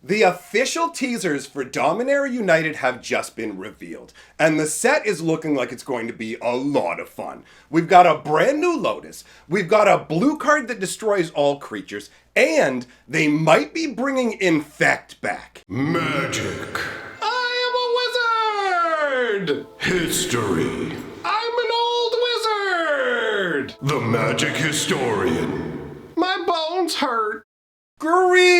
The official teasers for Dominaria United have just been revealed, and the set is looking like it's going to be a lot of fun. We've got a brand new Lotus, we've got a blue card that destroys all creatures, and they might be bringing Infect back. Magic. I am a wizard! History. I'm an old wizard! The magic historian. My bones hurt. Greetings,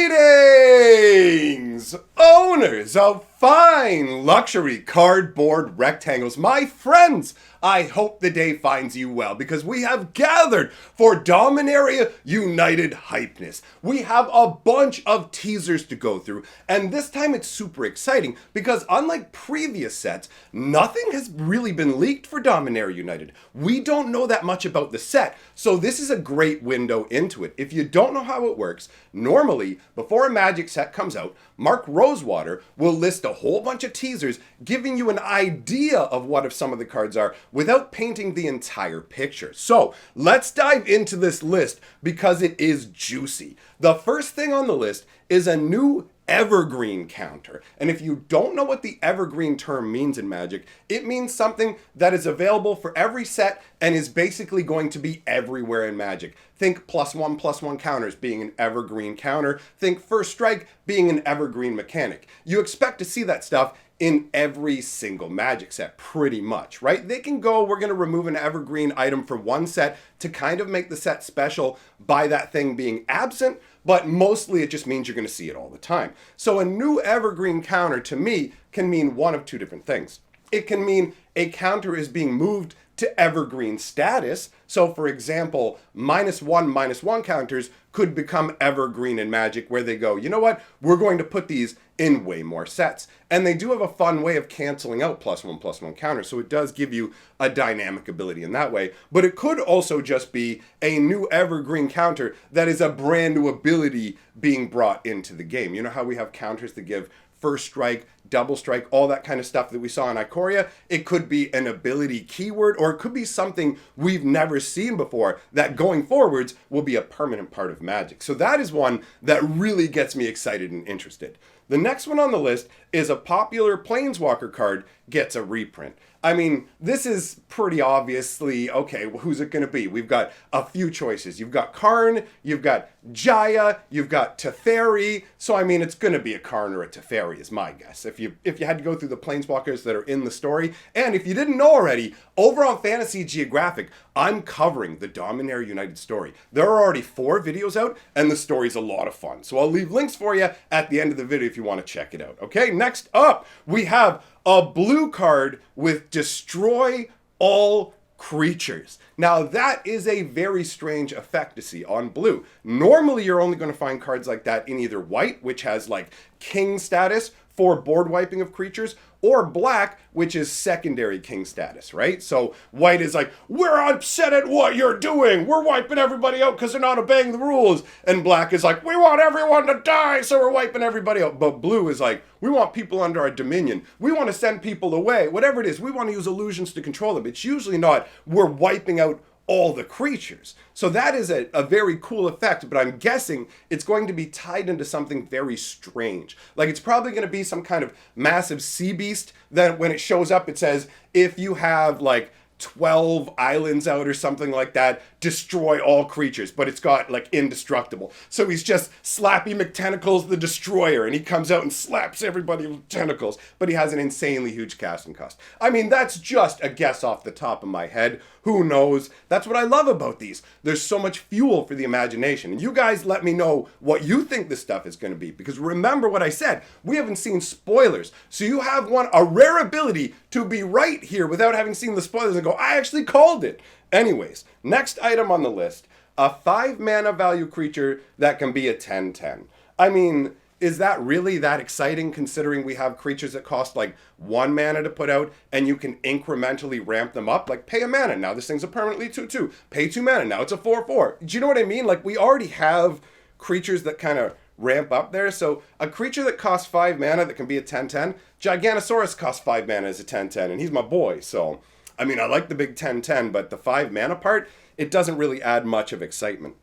owners of fine luxury cardboard rectangles. My friends, I hope the day finds you well because we have gathered for Dominaria United hypeness. We have a bunch of teasers to go through, and this time it's super exciting because unlike previous sets, nothing has really been leaked for Dominaria United. We don't know that much about the set, so this is a great window into it. If you don't know how it works, normally, before a Magic set comes out, Mark Rosewater will list a whole bunch of teasers giving you an idea of what if some of the cards are without painting the entire picture. So let's dive into this list because it is juicy. The first thing on the list is a new evergreen counter. And if you don't know what the evergreen term means in Magic, it means something that is available for every set and is basically going to be everywhere in Magic. Think +1/+1 counters being an evergreen counter. Think first strike being an evergreen mechanic. You expect to see that stuff in every single Magic set, pretty much, right? They can go, we're going to remove an evergreen item from one set to kind of make the set special by that thing being absent, but mostly it just means you're going to see it all the time. So a new evergreen counter to me can mean one of two different things. It can mean a counter is being moved to evergreen status. So for example, -1/-1 counters could become evergreen in Magic where they go, you know what, we're going to put these in way more sets. And they do have a fun way of canceling out +1/+1 counters, so it does give you a dynamic ability in that way. But it could also just be a new evergreen counter that is a brand new ability being brought into the game. You know how we have counters that give first strike, double strike, all that kind of stuff that we saw in Ikoria? It could be an ability keyword, or it could be something we've never seen before that going forwards will be a permanent part of Magic. So that is one that really gets me excited and interested. The next one on the list is a popular Planeswalker card gets a reprint. I mean, this is pretty obviously, okay, well, who's it going to be? We've got a few choices. You've got Karn, you've got Jaya, you've got Teferi. So, I mean, it's going to be a Karn or a Teferi is my guess. If you had to go through the Planeswalkers that are in the story. And if you didn't know already, over on Fantasy Geographic, I'm covering the Dominaria United story. There are already 4 videos out, and the story's a lot of fun. So I'll leave links for you at the end of the video if you want to check it out. Okay, next up, we have a blue card with Destroy All Creatures. Now that is a very strange effect to see on blue. Normally you're only going to find cards like that in either white, which has like king status for board wiping of creatures, or black, which is secondary king status, right? So white is like, we're upset at what you're doing. We're wiping everybody out because they're not obeying the rules. And black is like, we want everyone to die, so we're wiping everybody out. But blue is like, we want people under our dominion. We want to send people away. Whatever it is, we want to use illusions to control them. It's usually not, we're wiping out all the creatures. So that is a very cool effect, but I'm guessing it's going to be tied into something very strange. Like it's probably going to be some kind of massive sea beast that when it shows up, it says, if you have like 12 islands out or something like that, destroy all creatures, but it's got like indestructible. So he's just Slappy McTentacles the Destroyer, and he comes out and slaps everybody with tentacles, but he has an insanely huge casting cost. I mean, that's just a guess off the top of my head. Who knows? That's what I love about these. There's so much fuel for the imagination. And you guys let me know what you think this stuff is going to be, because remember what I said, we haven't seen spoilers. So you have a rare ability to be right here without having seen the spoilers and go, I actually called it. Anyways, next item on the list, a 5 mana value creature that can be a 10/10. I mean, is that really that exciting considering we have creatures that cost like 1 mana to put out and you can incrementally ramp them up? Like pay a mana, now this thing's a permanently 2/2. Pay 2 mana, now it's a 4/4. Do you know what I mean? Like we already have creatures that kind of ramp up there. So a creature that costs 5 mana that can be a 10/10, Giganosaurus costs 5 mana as a 10/10 and he's my boy. So, I mean, I like the big 10/10, but the 5 mana part, it doesn't really add much of excitement.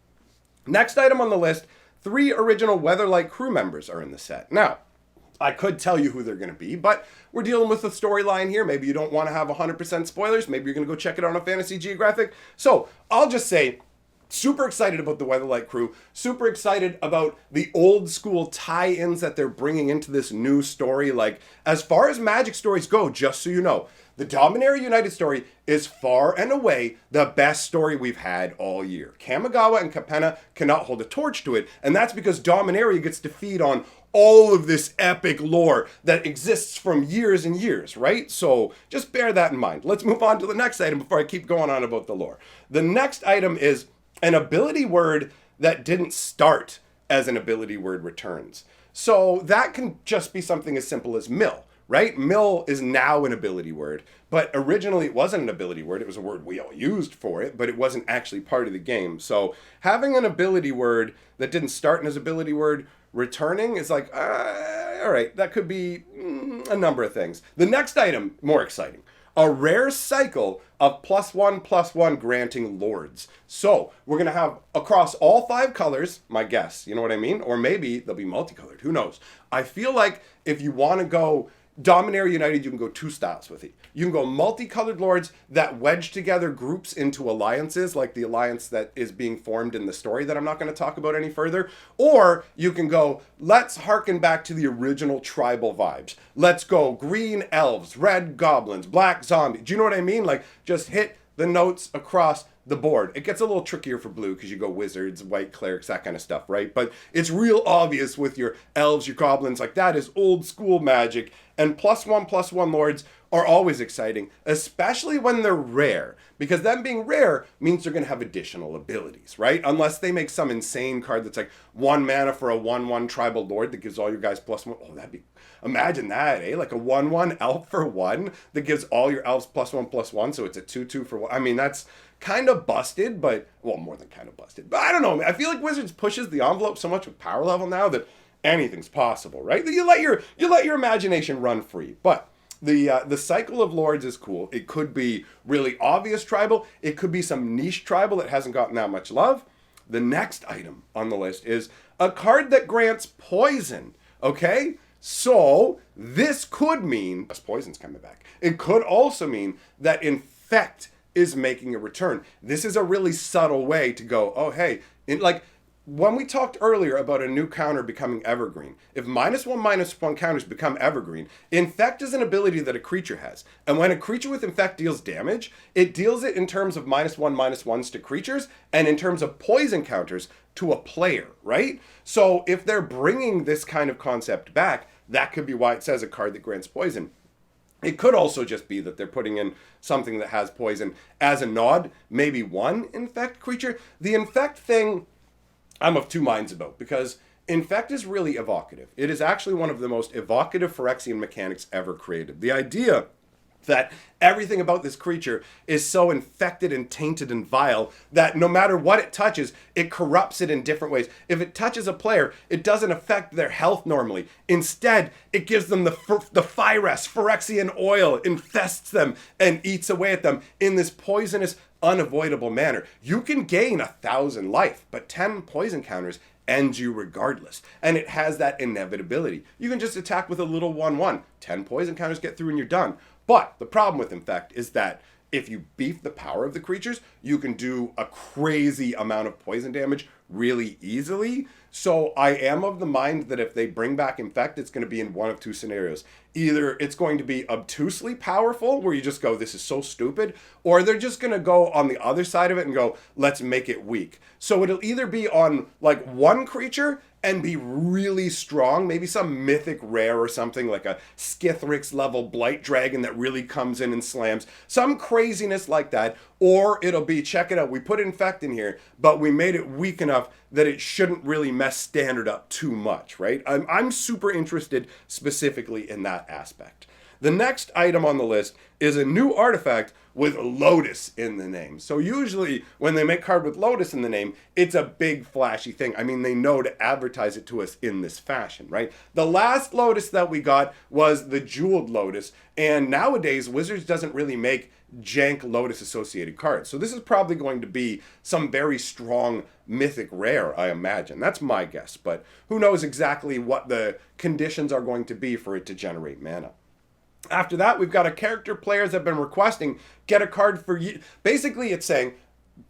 Next item on the list, 3 original Weatherlight crew members are in the set. Now, I could tell you who they're going to be, but we're dealing with a storyline here. Maybe you don't want to have 100% spoilers. Maybe you're going to go check it out on Fantasy Geographic. So I'll just say, super excited about the Weatherlight crew. Super excited about the old school tie-ins that they're bringing into this new story. Like, as far as Magic stories go, just so you know, the Dominaria United story is far and away the best story we've had all year. Kamigawa and Capenna cannot hold a torch to it, and that's because Dominaria gets to feed on all of this epic lore that exists from years and years, right? So just bear that in mind. Let's move on to the next item before I keep going on about the lore. The next item is an ability word that didn't start as an ability word returns. So that can just be something as simple as mill, right? Mill is now an ability word, but originally it wasn't an ability word. It was a word we all used for it, but it wasn't actually part of the game. So having an ability word that didn't start as ability word returning is like, all right, that could be a number of things. The next item, more exciting. A rare cycle of +1/+1 granting lords. So we're going to have across all 5 colors, my guess, you know what I mean? Or maybe they'll be multicolored, who knows? I feel like if you want to go Dominaria United, you can go 2 styles with it. You can go multicolored lords that wedge together groups into alliances, like the alliance that is being formed in the story that I'm not going to talk about any further. Or you can go, let's harken back to the original tribal vibes. Let's go green elves, red goblins, black zombies. Do you know what I mean? Like, just hit the notes across the board. It gets a little trickier for blue because you go wizards, white clerics, that kind of stuff, right? But it's real obvious with your elves, your goblins, like that is old school Magic. And +1/+1 lords are always exciting, especially when they're rare, because them being rare means they're going to have additional abilities, right? Unless they make some insane card that's like 1 mana for a 1/1 tribal lord that gives all your guys +1. Oh, that'd be, imagine that, eh? Like a 1/1 elf for 1 that gives all your elves +1/+1, so it's a 2/2 for 1. I mean, that's kind of busted, but, well, more than kind of busted. But I don't know, I feel like Wizards pushes the envelope so much with power level now that anything's possible, right? You let your imagination run free. But the cycle of lords is cool. It could be really obvious tribal. It could be some niche tribal that hasn't gotten that much love. The next item on the list is a card that grants poison. Okay, so this could mean poison's coming back. It could also mean that infect is making a return. This is a really subtle way to go, oh hey, when we talked earlier about a new counter becoming evergreen, if -1/-1 counters become evergreen, infect is an ability that a creature has. And when a creature with infect deals damage, it deals it in terms of -1/-1s to creatures and in terms of poison counters to a player, right? So if they're bringing this kind of concept back, that could be why it says a card that grants poison. It could also just be that they're putting in something that has poison as a nod, maybe 1 infect creature. The infect thing, I'm of 2 minds about, because infect is really evocative. It is actually one of the most evocative Phyrexian mechanics ever created. The idea that everything about this creature is so infected and tainted and vile that no matter what it touches, it corrupts it in different ways. If it touches a player, it doesn't affect their health normally. Instead, it gives them the Phyrexian oil, infests them, and eats away at them in this poisonous, unavoidable manner. You can gain 1,000 life, but 10 poison counters end you regardless. And it has that inevitability. You can just attack with a little 1/1. 10 poison counters get through and you're done. But the problem with infect is that if you beef the power of the creatures, you can do a crazy amount of poison damage really easily. So I am of the mind that if they bring back infect, it's going to be in one of 2 scenarios. Either it's going to be obtusely powerful, where you just go, this is so stupid, or they're just going to go on the other side of it and go, let's make it weak. So it'll either be on like 1 creature and be really strong, maybe some mythic rare or something like a Skithrix level Blight Dragon that really comes in and slams, some craziness like that, or it'll be, check it out, we put infect in here, but we made it weak enough that it shouldn't really mess standard up too much, right? I'm super interested specifically in that aspect. The next item on the list is a new artifact with Lotus in the name. So usually when they make card with Lotus in the name, it's a big flashy thing. I mean, they know to advertise it to us in this fashion, right? The last Lotus that we got was the Jeweled Lotus, and nowadays Wizards doesn't really make jank Lotus associated cards. So this is probably going to be some very strong mythic rare, I imagine. That's my guess, but who knows exactly what the conditions are going to be for it to generate mana. After that, we've got a character players have been requesting, get a card for you. Basically, it's saying,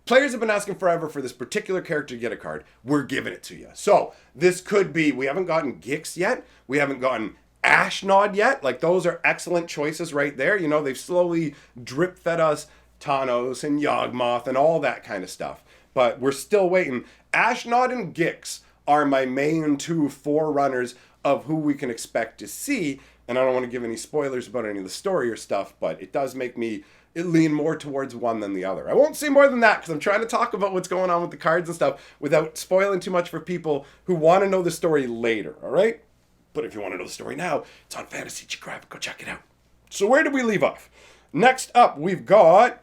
players have been asking forever for this particular character to get a card. We're giving it to you. So, this could be, we haven't gotten Gix yet. We haven't gotten Ashnod yet. Like, those are excellent choices right there. You know, they've slowly drip-fed us Thanos and Yawgmoth and all that kind of stuff. But we're still waiting. Ashnod and Gix are my main two forerunners of who we can expect to see. And I don't want to give any spoilers about any of the story or stuff, but it does make me lean more towards one than the other. I won't say more than that because I'm trying to talk about what's going on with the cards and stuff without spoiling too much for people who want to know the story later, all right? But if you want to know the story now, it's on Fantasy Geographic. Go check it out. So where did we leave off? Next up, we've got...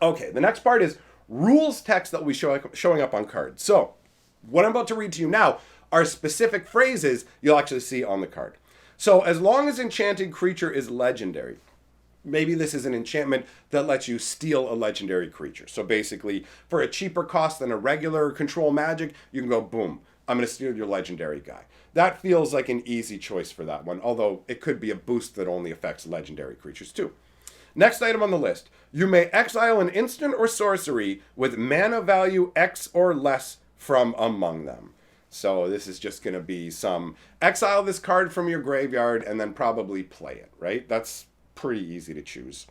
Okay, the next part is rules text that will be showing up on cards. So what I'm about to read to you now are specific phrases you'll actually see on the card. So as long as enchanted creature is legendary, maybe this is an enchantment that lets you steal a legendary creature. So basically, for a cheaper cost than a regular control magic, you can go, boom, I'm going to steal your legendary guy. That feels like an easy choice for that one, although it could be a boost that only affects legendary creatures too. Next item on the list, you may exile an instant or sorcery with mana value X or less from among them. So this is just going to be some exile this card from your graveyard and then probably play it, right? That's pretty easy to choose.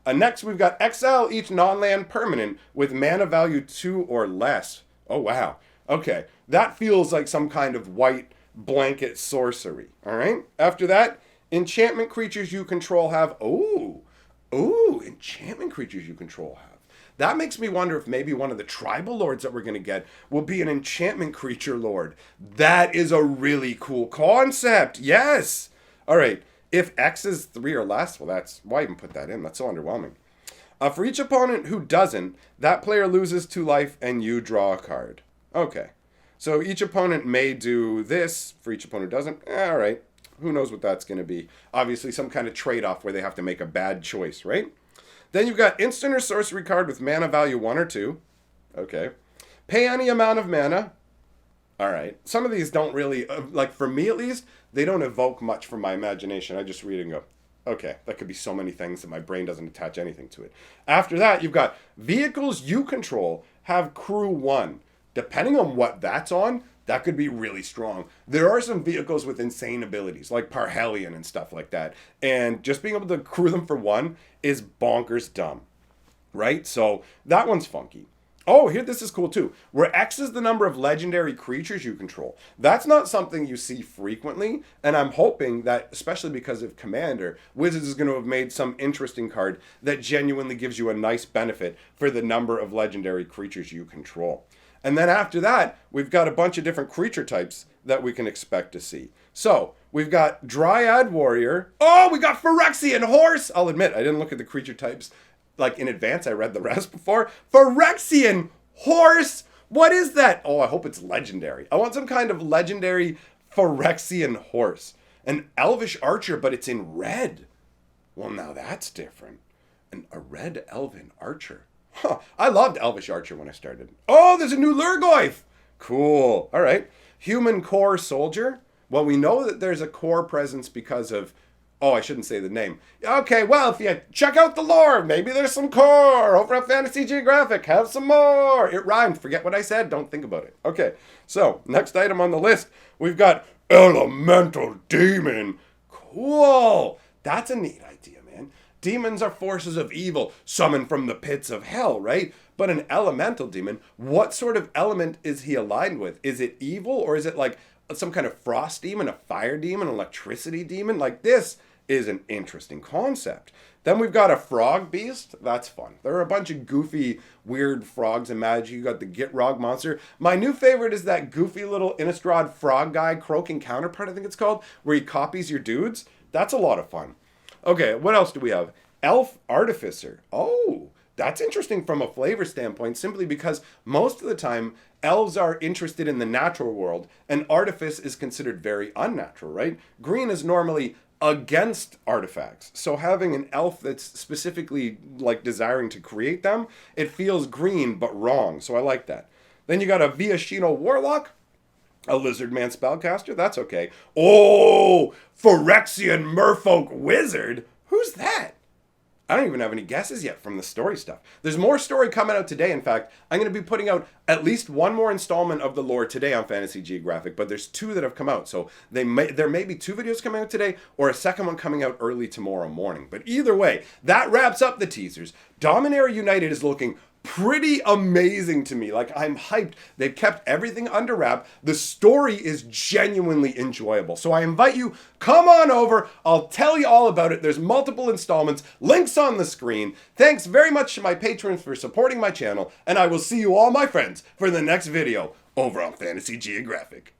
Next, we've got exile each non-land permanent with mana value 2 or less. Oh, wow. Okay, that feels like some kind of white blanket sorcery, all right? After that, enchantment creatures you control have... enchantment creatures you control have. That makes me wonder if maybe one of the tribal lords that we're going to get will be an enchantment creature lord. That is a really cool concept. Yes. All right. If X is 3 or less, well, that's... Why even put that in? That's so underwhelming. For each opponent who doesn't, that player loses 2 life and you draw a card. Okay. So each opponent may do this. For each opponent who doesn't, all right. Who knows what that's going to be? Obviously, some kind of trade-off where they have to make a bad choice, right? Then you've got instant or sorcery card with mana value 1 or 2. Okay. Pay any amount of mana. All right. Some of these don't really, like for me at least, they don't evoke much from my imagination. I just read it and go, okay, that could be so many things that my brain doesn't attach anything to it. After that, you've got vehicles you control have crew 1. Depending on what that's on, that could be really strong. There are some vehicles with insane abilities, like Parhelion and stuff like that. And just being able to crew them for 1 is bonkers dumb, right? So that one's funky. Oh, here, this is cool too. Where X is the number of legendary creatures you control. That's not something you see frequently. And I'm hoping that, especially because of Commander, Wizards is going to have made some interesting card that genuinely gives you a nice benefit for the number of legendary creatures you control. And then after that, we've got a bunch of different creature types that we can expect to see. So, we've got Dryad Warrior. Oh, we got Phyrexian Horse! I'll admit, I didn't look at the creature types like in advance. I read the rest before. Phyrexian Horse! What is that? Oh, I hope it's legendary. I want some kind of legendary Phyrexian Horse. An Elvish Archer, but it's in red. Well, now that's different. A red Elven Archer. Huh, I loved Elvish Archer when I started. Oh, there's a new Lurgoyf! Cool. All right. Human Core Soldier. Well, we know that there's a core presence because of... Oh, I shouldn't say the name. Okay, well, if you check out the lore, maybe there's some core over at Fantasy Geographic. Have some more. It rhymed. Forget what I said. Don't think about it. Okay, so next item on the list, we've got Elemental Demon. Cool. That's a neat idea, man. Demons are forces of evil, summoned from the pits of hell, right? But an elemental demon, what sort of element is he aligned with? Is it evil, or is it like some kind of frost demon, a fire demon, an electricity demon? Like, this is an interesting concept. Then we've got a frog beast. That's fun. There are a bunch of goofy, weird frogs in Magic. You got the Gitrog monster. My new favorite is that goofy little Innistrad frog guy, Croaking Counterpart, I think it's called, where he copies your dudes. That's a lot of fun. Okay, what else do we have? Elf Artificer. Oh, that's interesting from a flavor standpoint, simply because most of the time elves are interested in the natural world and artifice is considered very unnatural, right? Green is normally against artifacts. So having an elf that's specifically like desiring to create them, it feels green but wrong. So I like that. Then you got a Viashino Warlock, a Lizardman Spellcaster. That's okay. Oh, Phyrexian Merfolk Wizard. Who's that? I don't even have any guesses yet from the story stuff. There's more story coming out today. In fact, I'm going to be putting out at least one more installment of the lore today on Fantasy Geographic, but there's 2 that have come out. So there may be 2 videos coming out today or a second one coming out early tomorrow morning. But either way, that wraps up the teasers. Dominaria United is looking pretty amazing to me. Like, I'm hyped. They've kept everything under wrap. The story is genuinely enjoyable. So I invite you, come on over. I'll tell you all about it. There's multiple installments, links on the screen. Thanks very much to my patrons for supporting my channel, and I will see you all, my friends, for the next video over on Fantasy Geographic.